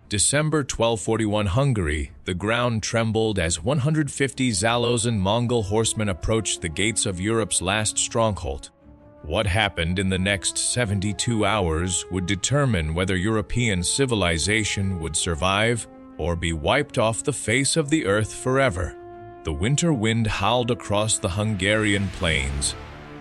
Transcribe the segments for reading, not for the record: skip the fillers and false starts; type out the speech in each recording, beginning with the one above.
December 1241 Hungary, the ground trembled as 150 Zalos and Mongol horsemen approached the gates of Europe's last stronghold. What happened in the next 72 hours would determine whether European civilization would survive or be wiped off the face of the earth forever. The winter wind howled across the Hungarian plains,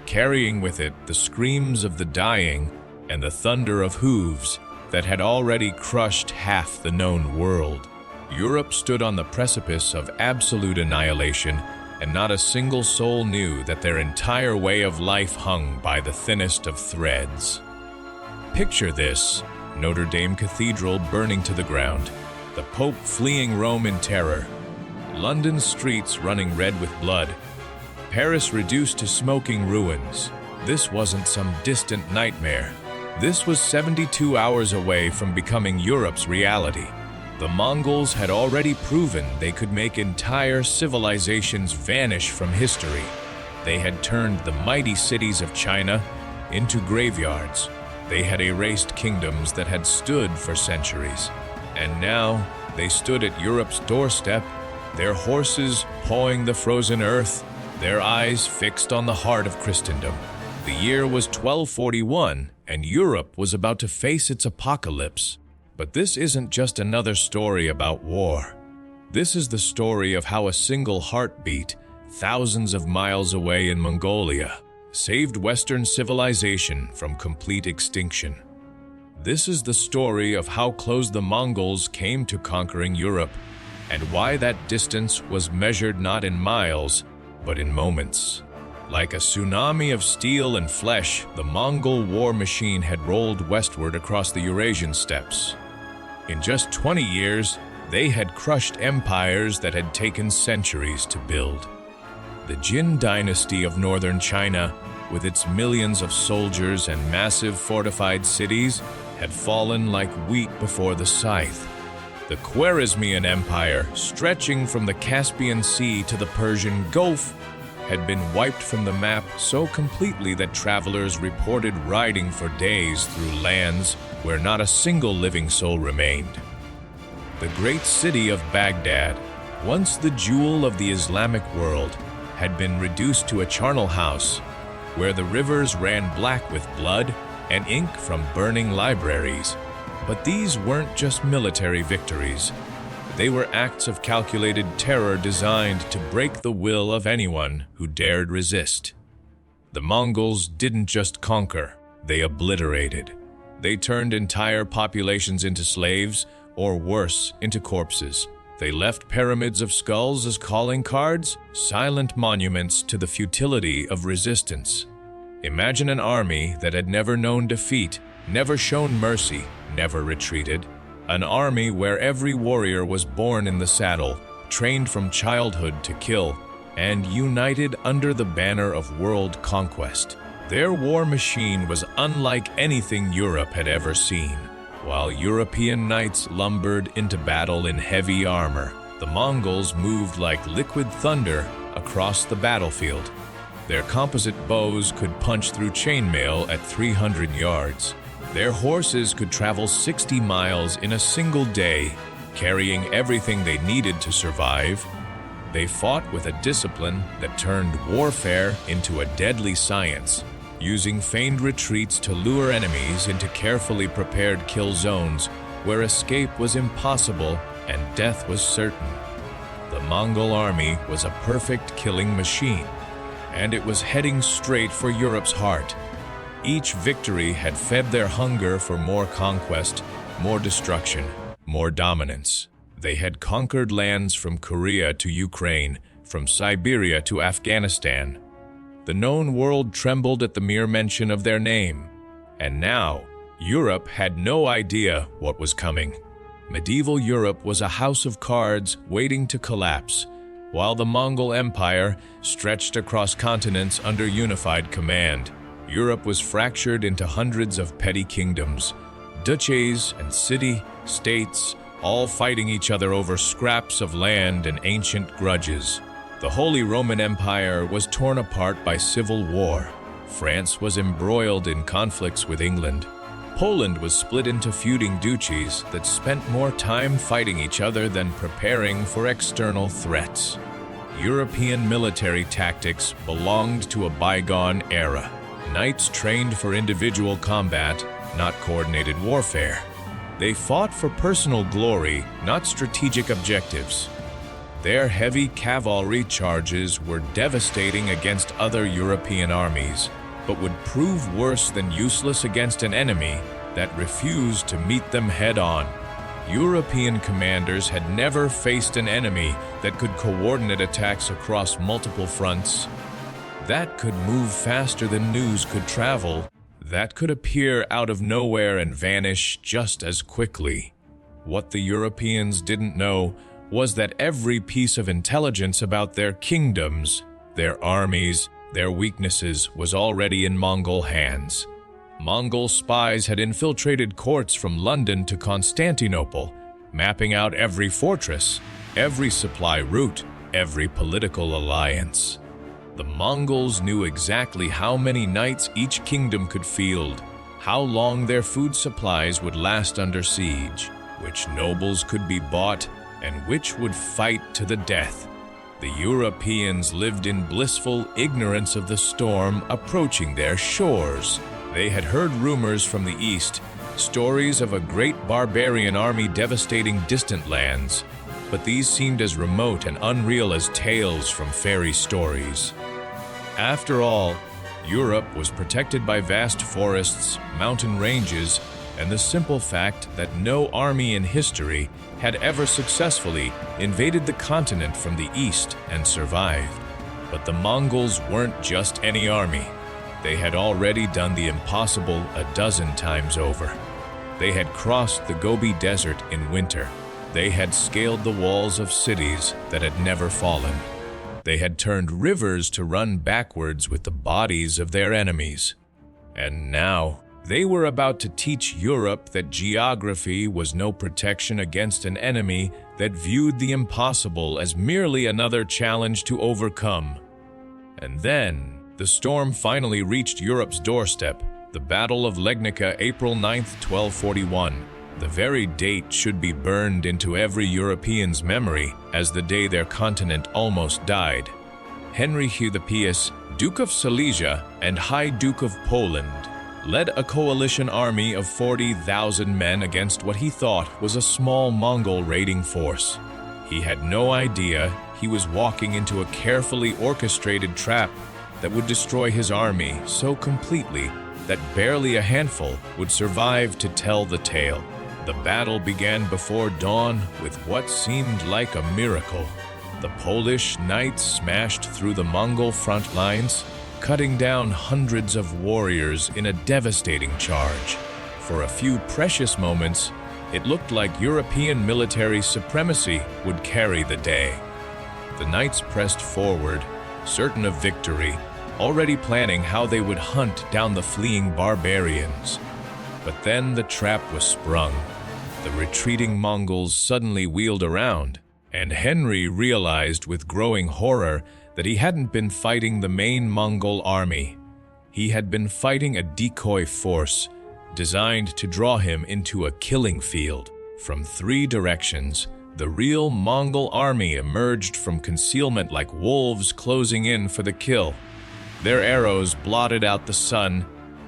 carrying with it the screams of the dying and the thunder of hooves that had already crushed half the known world. Europe stood on the precipice of absolute annihilation, and not a single soul knew that their entire way of life hung by the thinnest of threads. Picture this: Notre Dame Cathedral burning to the ground, the Pope fleeing Rome in terror, London's streets running red with blood, Paris reduced to smoking ruins. This wasn't some distant nightmare. This was 72 hours away from becoming Europe's reality. The Mongols had already proven they could make entire civilizations vanish from history. They had turned the mighty cities of China into graveyards. They had erased kingdoms that had stood for centuries. And now they stood at Europe's doorstep, their horses pawing the frozen earth, their eyes fixed on the heart of Christendom. The year was 1241, and Europe was about to face its apocalypse. But this isn't just another story about war. This is the story of how a single heartbeat, thousands of miles away in Mongolia, saved Western civilization from complete extinction. This is the story of how close the Mongols came to conquering Europe, and why that distance was measured not in miles, but in moments. Like a tsunami of steel and flesh, the Mongol war machine had rolled westward across the Eurasian steppes. In just 20 years, they had crushed empires that had taken centuries to build. The Jin dynasty of northern China, with its millions of soldiers and massive fortified cities, had fallen like wheat before the scythe. The Khwarezmian Empire, stretching from the Caspian Sea to the Persian Gulf, had been wiped from the map so completely that travelers reported riding for days through lands where not a single living soul remained. The great city of Baghdad, once the jewel of the Islamic world, had been reduced to a charnel house, where the rivers ran black with blood and ink from burning libraries. But these weren't just military victories. They were acts of calculated terror designed to break the will of anyone who dared resist. The Mongols didn't just conquer, they obliterated. They turned entire populations into slaves, or worse, into corpses. They left pyramids of skulls as calling cards, silent monuments to the futility of resistance. Imagine an army that had never known defeat, never shown mercy, never retreated. An army where every warrior was born in the saddle, trained from childhood to kill, and united under the banner of world conquest. Their war machine was unlike anything Europe had ever seen. While European knights lumbered into battle in heavy armor, the Mongols moved like liquid thunder across the battlefield. Their composite bows could punch through chainmail at 300 yards. Their horses could travel 60 miles in a single day, carrying everything they needed to survive. They fought with a discipline that turned warfare into a deadly science, using feigned retreats to lure enemies into carefully prepared kill zones where escape was impossible and death was certain. The Mongol army was a perfect killing machine, and it was heading straight for Europe's heart. Each victory had fed their hunger for more conquest, more destruction, more dominance. They had conquered lands from Korea to Ukraine, from Siberia to Afghanistan. The known world trembled at the mere mention of their name. And now, Europe had no idea what was coming. Medieval Europe was a house of cards waiting to collapse, while the Mongol Empire stretched across continents under unified command. Europe was fractured into hundreds of petty kingdoms, duchies and city-states, all fighting each other over scraps of land and ancient grudges. The Holy Roman Empire was torn apart by civil war. France was embroiled in conflicts with England. Poland was split into feuding duchies that spent more time fighting each other than preparing for external threats. European military tactics belonged to a bygone era. Knights trained for individual combat, not coordinated warfare. They fought for personal glory, not strategic objectives. Their heavy cavalry charges were devastating against other European armies, but would prove worse than useless against an enemy that refused to meet them head-on. European commanders had never faced an enemy that could coordinate attacks across multiple fronts, that could move faster than news could travel, that could appear out of nowhere and vanish just as quickly. What the Europeans didn't know was that every piece of intelligence about their kingdoms, their armies, their weaknesses was already in Mongol hands. Mongol spies had infiltrated courts from London to Constantinople, mapping out every fortress, every supply route, every political alliance. The Mongols knew exactly how many knights each kingdom could field, how long their food supplies would last under siege, which nobles could be bought, and which would fight to the death. The Europeans lived in blissful ignorance of the storm approaching their shores. They had heard rumors from the east, stories of a great barbarian army devastating distant lands, but these seemed as remote and unreal as tales from fairy stories. After all, Europe was protected by vast forests, mountain ranges, and the simple fact that no army in history had ever successfully invaded the continent from the east and survived. But the Mongols weren't just any army. They had already done the impossible a dozen times over. They had crossed the Gobi Desert in winter. They had scaled the walls of cities that had never fallen. They had turned rivers to run backwards with the bodies of their enemies. And now, they were about to teach Europe that geography was no protection against an enemy that viewed the impossible as merely another challenge to overcome. And then, the storm finally reached Europe's doorstep, the Battle of Legnica, April 9, 1241. The very date should be burned into every European's memory as the day their continent almost died. Henry Hugh the Pious, Duke of Silesia and High Duke of Poland, led a coalition army of 40,000 men against what he thought was a small Mongol raiding force. He had no idea he was walking into a carefully orchestrated trap that would destroy his army so completely that barely a handful would survive to tell the tale. The battle began before dawn with what seemed like a miracle. The Polish knights smashed through the Mongol front lines, cutting down hundreds of warriors in a devastating charge. For a few precious moments, it looked like European military supremacy would carry the day. The knights pressed forward, certain of victory, already planning how they would hunt down the fleeing barbarians. But then the trap was sprung. The retreating Mongols suddenly wheeled around, and Henry realized with growing horror that he hadn't been fighting the main Mongol army. He had been fighting a decoy force designed to draw him into a killing field. From three directions, the real Mongol army emerged from concealment like wolves closing in for the kill. Their arrows blotted out the sun,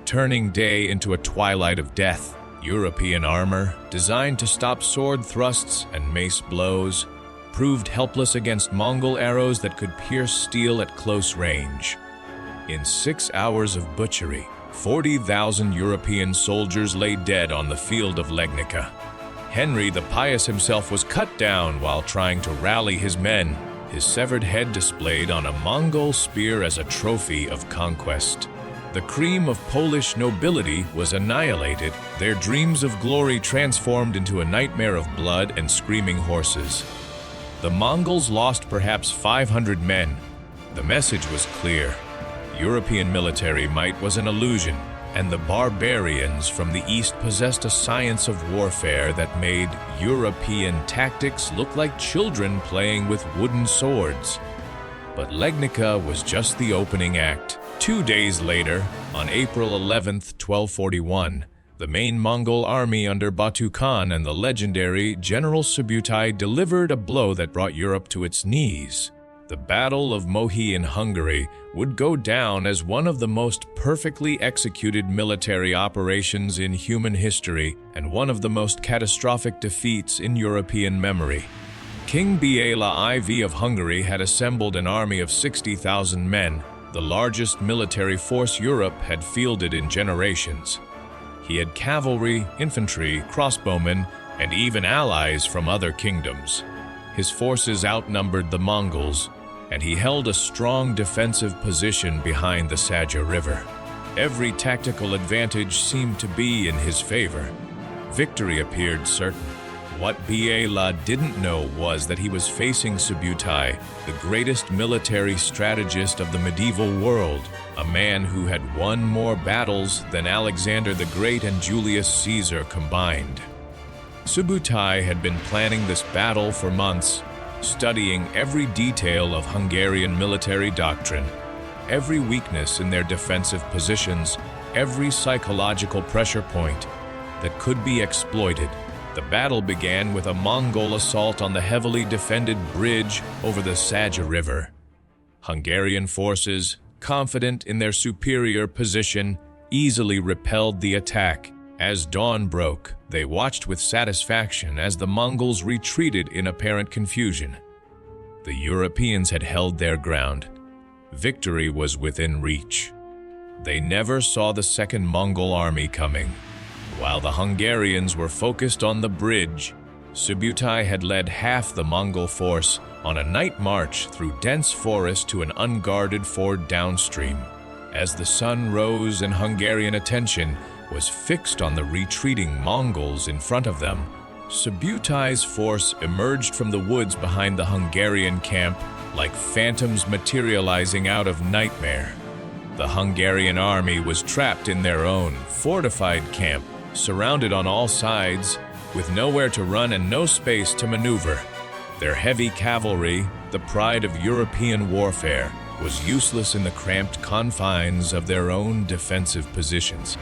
turning day into a twilight of death. European armor, designed to stop sword thrusts and mace blows, proved helpless against Mongol arrows that could pierce steel at close range. In 6 hours of butchery, 40,000 European soldiers lay dead on the field of Legnica. Henry the Pious himself was cut down while trying to rally his men, his severed head displayed on a Mongol spear as a trophy of conquest. The cream of Polish nobility was annihilated, their dreams of glory transformed into a nightmare of blood and screaming horses. The Mongols lost perhaps 500 men. The message was clear. European military might was an illusion, and the barbarians from the east possessed a science of warfare that made European tactics look like children playing with wooden swords. But Legnica was just the opening act. 2 days later, on April 11, 1241, The main Mongol army under Batu Khan and the legendary General Subutai delivered a blow that brought Europe to its knees. The Battle of Mohi in Hungary would go down as one of the most perfectly executed military operations in human history and one of the most catastrophic defeats in European memory. King Béla IV of Hungary had assembled an army of 60,000 men, the largest military force Europe had fielded in generations. He had cavalry, infantry, crossbowmen, and even allies from other kingdoms. His forces outnumbered the Mongols, and he held a strong defensive position behind the Saja River. Every tactical advantage seemed to be in his favor. Victory appeared certain. What Béla didn't know was that he was facing Subutai, the greatest military strategist of the medieval world, a man who had won more battles than Alexander the Great and Julius Caesar combined. Subutai had been planning this battle for months, studying every detail of Hungarian military doctrine, every weakness in their defensive positions, every psychological pressure point that could be exploited. The battle began with a Mongol assault on the heavily defended bridge over the Saja River. Hungarian forces, confident in their superior position, easily repelled the attack. As dawn broke, they watched with satisfaction as the Mongols retreated in apparent confusion. The Europeans had held their ground. Victory was within reach. They never saw the second Mongol army coming. While the Hungarians were focused on the bridge, Subutai had led half the Mongol force on a night march through dense forest to an unguarded ford downstream. As the sun rose and Hungarian attention was fixed on the retreating Mongols in front of them, Subutai's force emerged from the woods behind the Hungarian camp like phantoms materializing out of nightmare. The Hungarian army was trapped in their own fortified camp, surrounded on all sides, with nowhere to run and no space to maneuver. Their heavy cavalry, the pride of European warfare, was useless in the cramped confines of their own defensive positions.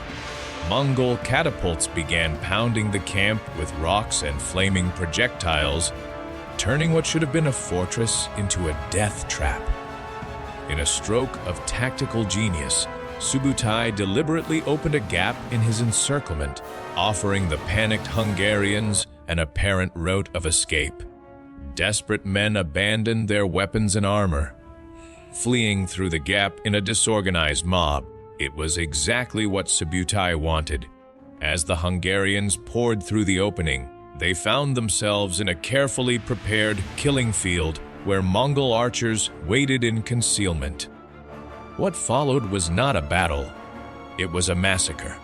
Mongol catapults began pounding the camp with rocks and flaming projectiles, turning what should have been a fortress into a death trap. In a stroke of tactical genius, Subutai deliberately opened a gap in his encirclement, offering the panicked Hungarians an apparent route of escape. Desperate men abandoned their weapons and armor, fleeing through the gap in a disorganized mob. It was exactly what Subutai wanted. As the Hungarians poured through the opening, they found themselves in a carefully prepared killing field where Mongol archers waited in concealment. What followed was not a battle. It was a massacre.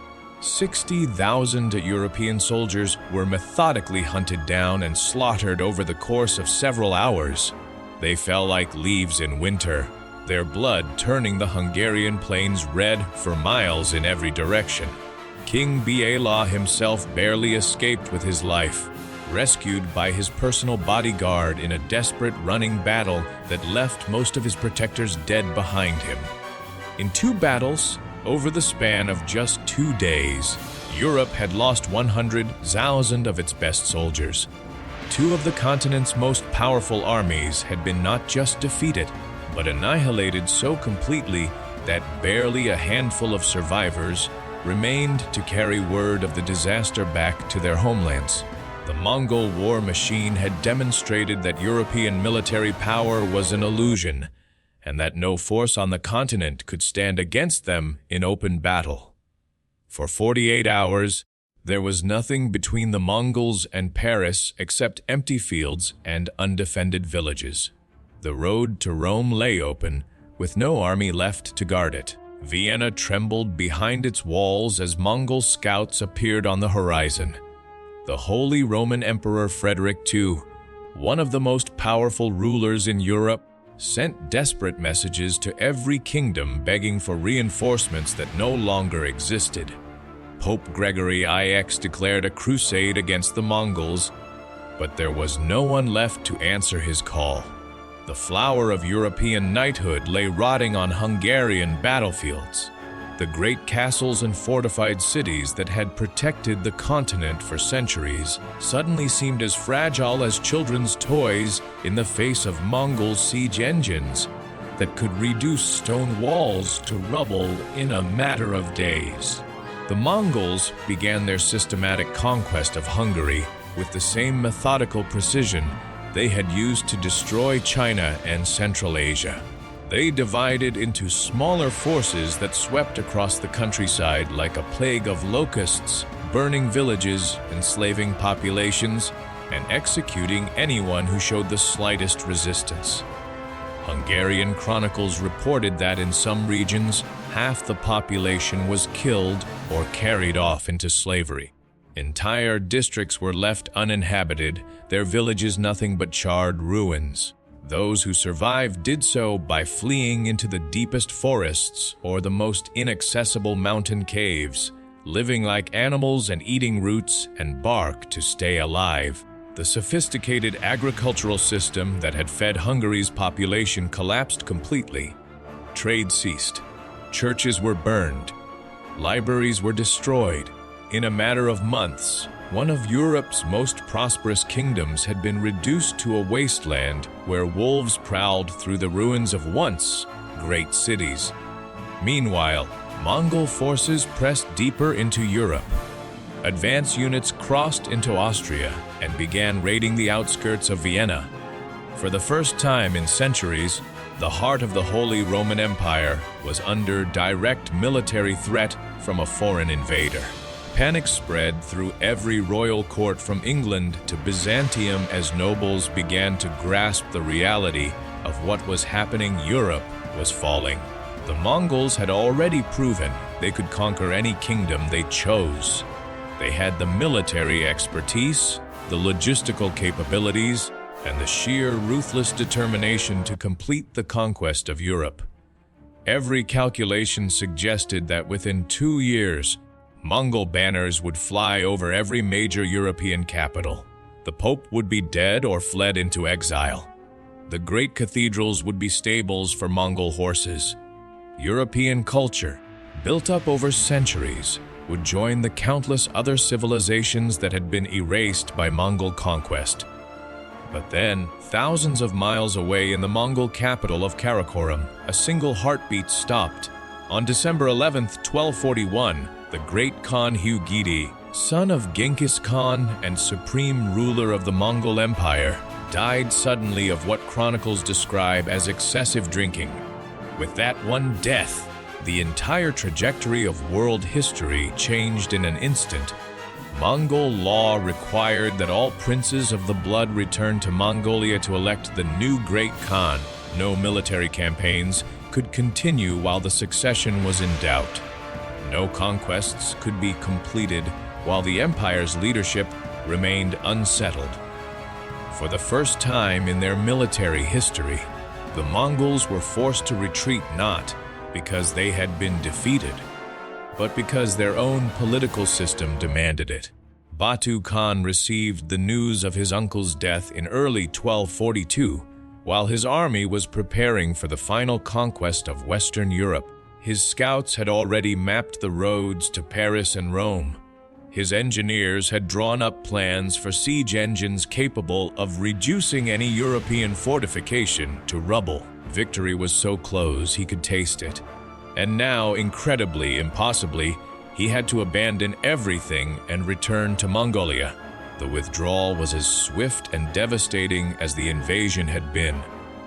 60,000 European soldiers were methodically hunted down and slaughtered over the course of several hours. They fell like leaves in winter, their blood turning the Hungarian plains red for miles in every direction. King Béla himself barely escaped with his life, rescued by his personal bodyguard in a desperate running battle that left most of his protectors dead behind him. In 2 battles, over the span of just 2 days, Europe had lost 100,000 of its best soldiers. 2 of the continent's most powerful armies had been not just defeated, but annihilated so completely that barely a handful of survivors remained to carry word of the disaster back to their homelands. The Mongol war machine had demonstrated that European military power was an illusion, and that no force on the continent could stand against them in open battle. For 48 hours, there was nothing between the Mongols and Paris except empty fields and undefended villages. The road to Rome lay open, with no army left to guard it. Vienna trembled behind its walls as Mongol scouts appeared on the horizon. The Holy Roman Emperor Frederick II, one of the most powerful rulers in Europe, sent desperate messages to every kingdom begging for reinforcements that no longer existed. Pope Gregory IX declared a crusade against the Mongols, but there was no one left to answer his call. The flower of European knighthood lay rotting on Hungarian battlefields. The great castles and fortified cities that had protected the continent for centuries suddenly seemed as fragile as children's toys in the face of Mongol siege engines that could reduce stone walls to rubble in a matter of days. The Mongols began their systematic conquest of Hungary with the same methodical precision they had used to destroy China and Central Asia. They divided into smaller forces that swept across the countryside like a plague of locusts, burning villages, enslaving populations, and executing anyone who showed the slightest resistance. Hungarian chronicles reported that in some regions, half the population was killed or carried off into slavery. Entire districts were left uninhabited, their villages nothing but charred ruins. Those who survived did so by fleeing into the deepest forests or the most inaccessible mountain caves, living like animals and eating roots and bark to stay alive. The sophisticated agricultural system that had fed Hungary's population collapsed completely. Trade ceased. Churches were burned. Libraries were destroyed. In a matter of months, one of Europe's most prosperous kingdoms had been reduced to a wasteland where wolves prowled through the ruins of once great cities. Meanwhile, Mongol forces pressed deeper into Europe. Advance units crossed into Austria and began raiding the outskirts of Vienna. For the first time in centuries, the heart of the Holy Roman Empire was under direct military threat from a foreign invader. Panic spread through every royal court from England to Byzantium as nobles began to grasp the reality of what was happening. Europe was falling. The Mongols had already proven they could conquer any kingdom they chose. They had the military expertise, the logistical capabilities, and the sheer ruthless determination to complete the conquest of Europe. Every calculation suggested that within 2 years, Mongol banners would fly over every major European capital. The Pope would be dead or fled into exile. The great cathedrals would be stables for Mongol horses. European culture, built up over centuries, would join the countless other civilizations that had been erased by Mongol conquest. But then, thousands of miles away in the Mongol capital of Karakorum, a single heartbeat stopped. On December 11, 1241, the great Khan Hugidi, son of Genghis Khan and supreme ruler of the Mongol Empire, died suddenly of what chronicles describe as excessive drinking. With that one death, the entire trajectory of world history changed in an instant. Mongol law required that all princes of the blood return to Mongolia to elect the new great Khan. No military campaigns could continue while the succession was in doubt. No conquests could be completed while the empire's leadership remained unsettled. For the first time in their military history, the Mongols were forced to retreat not because they had been defeated, but because their own political system demanded it. Batu Khan received the news of his uncle's death in early 1242, while his army was preparing for the final conquest of Western Europe. His scouts had already mapped the roads to Paris and Rome. His engineers had drawn up plans for siege engines capable of reducing any European fortification to rubble. Victory was so close he could taste it. And now, incredibly, impossibly, he had to abandon everything and return to Mongolia. The withdrawal was as swift and devastating as the invasion had been.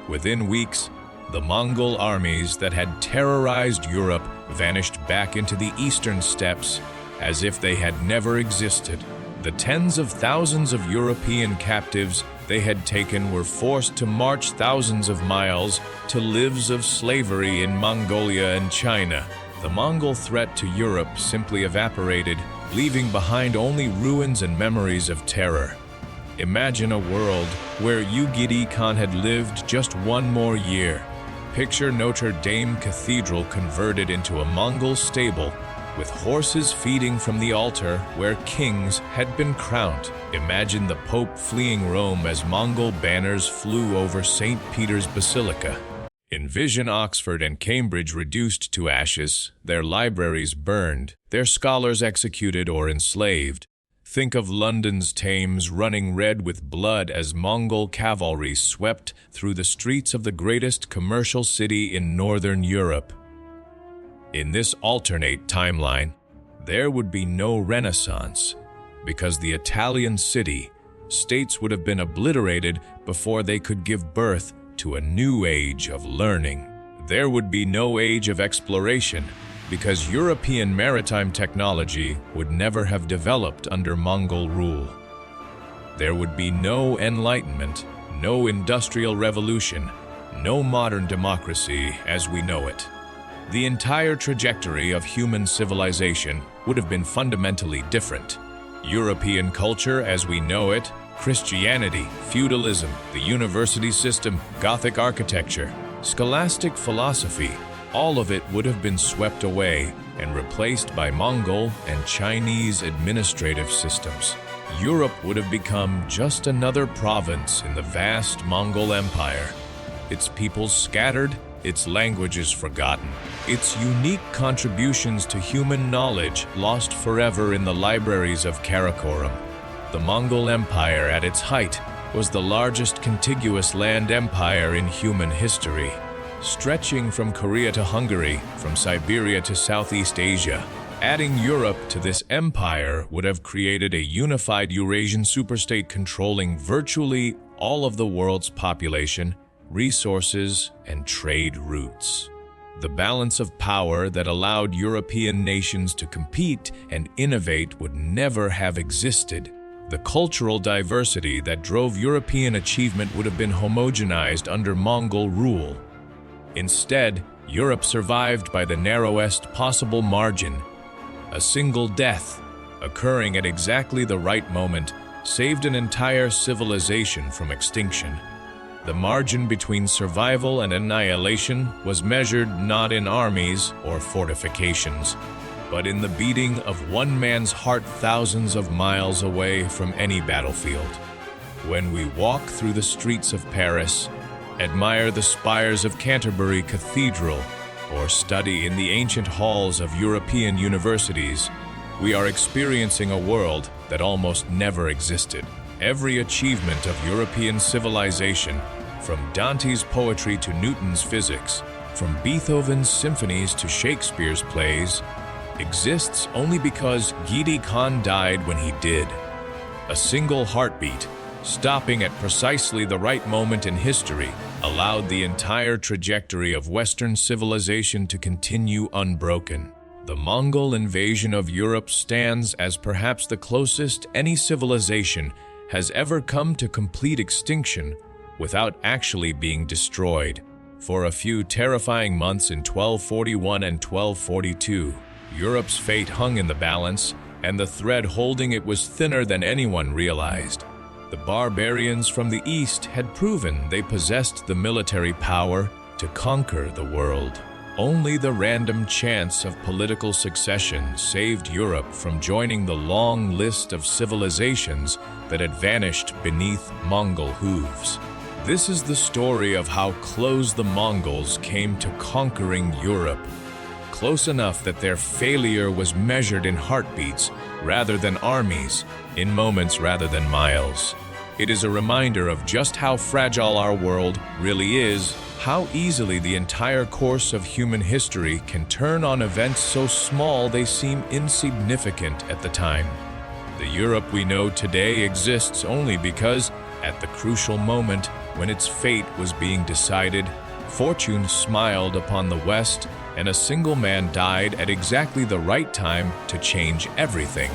Within weeks, the Mongol armies that had terrorized Europe vanished back into the eastern steppes as if they had never existed. The tens of thousands of European captives they had taken were forced to march thousands of miles to lives of slavery in Mongolia and China. The Mongol threat to Europe simply evaporated, leaving behind only ruins and memories of terror. Imagine a world where Ugidi Khan had lived just one more year. Picture Notre Dame Cathedral converted into a Mongol stable, with horses feeding from the altar where kings had been crowned. Imagine the Pope fleeing Rome as Mongol banners flew over St. Peter's Basilica. Envision Oxford and Cambridge reduced to ashes, their libraries burned, their scholars executed or enslaved. Think of London's Thames running red with blood as Mongol cavalry swept through the streets of the greatest commercial city in Northern Europe. In this alternate timeline, there would be no Renaissance, because the Italian city-states would have been obliterated before they could give birth to a new age of learning. There would be no age of exploration, because European maritime technology would never have developed under Mongol rule. There would be no Enlightenment, no Industrial Revolution, no modern democracy as we know it. The entire trajectory of human civilization would have been fundamentally different. European culture as we know it, Christianity, feudalism, the university system, Gothic architecture, scholastic philosophy, all of it would have been swept away and replaced by Mongol and Chinese administrative systems. Europe would have become just another province in the vast Mongol Empire, its peoples scattered, its languages forgotten, its unique contributions to human knowledge lost forever in the libraries of Karakorum. The Mongol Empire at its height was the largest contiguous land empire in human history, stretching from Korea to Hungary, from Siberia to Southeast Asia. Adding Europe to this empire would have created a unified Eurasian superstate controlling virtually all of the world's population, resources, and trade routes. The balance of power that allowed European nations to compete and innovate would never have existed. The cultural diversity that drove European achievement would have been homogenized under Mongol rule. Instead, Europe survived by the narrowest possible margin. A single death, occurring at exactly the right moment, saved an entire civilization from extinction. The margin between survival and annihilation was measured not in armies or fortifications, but in the beating of one man's heart thousands of miles away from any battlefield. When we walk through the streets of Paris, admire the spires of Canterbury Cathedral, or study in the ancient halls of European universities, we are experiencing a world that almost never existed. Every achievement of European civilization, from Dante's poetry to Newton's physics, from Beethoven's symphonies to Shakespeare's plays, exists only because Gidi Khan died when he did. A single heartbeat, stopping at precisely the right moment in history, allowed the entire trajectory of Western civilization to continue unbroken. The Mongol invasion of Europe stands as perhaps the closest any civilization has ever come to complete extinction without actually being destroyed. For a few terrifying months in 1241 and 1242, Europe's fate hung in the balance, and the thread holding it was thinner than anyone realized. The barbarians from the East had proven they possessed the military power to conquer the world. Only the random chance of political succession saved Europe from joining the long list of civilizations that had vanished beneath Mongol hooves. This is the story of how close the Mongols came to conquering Europe. Close enough that their failure was measured in heartbeats rather than armies, in moments rather than miles. It is a reminder of just how fragile our world really is, how easily the entire course of human history can turn on events so small they seem insignificant at the time. The Europe we know today exists only because, at the crucial moment when its fate was being decided, fortune smiled upon the West, and a single man died at exactly the right time to change everything.